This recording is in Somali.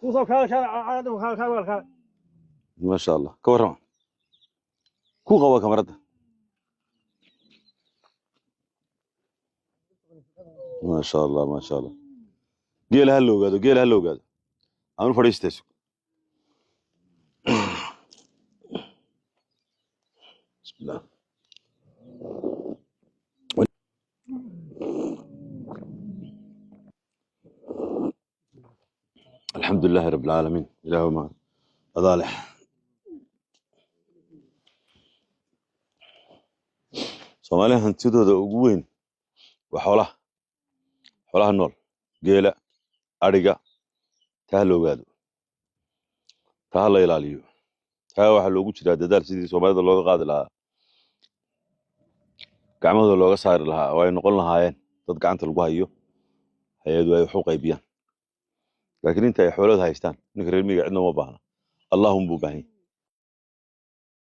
وصل كان ما شاء الله كورما كو قوا كاميرته ما شاء الله ما شاء الله قيل هلو قادو قيل هلو قادو أنا فريستيس بسم الله الحمد لله رب العالمين إله ما أضالح Soomaaliya hantidooda ugu weyn waa xoolaha nool geela ariga taa la ogaado taa la ilaaliyo taa waxa loogu jiraa dadaal sidii Soomaalida looga qaadi lahaa gacmahooda looga saari lahaa oo ay noqon lahaayeen dad gacanta lagu hayo hay'adu ay wax u qaybiyaan laakiin inta ay xoolada haystaan ninka reer miyiga cidna uma baahna Allahum buu baahan yahay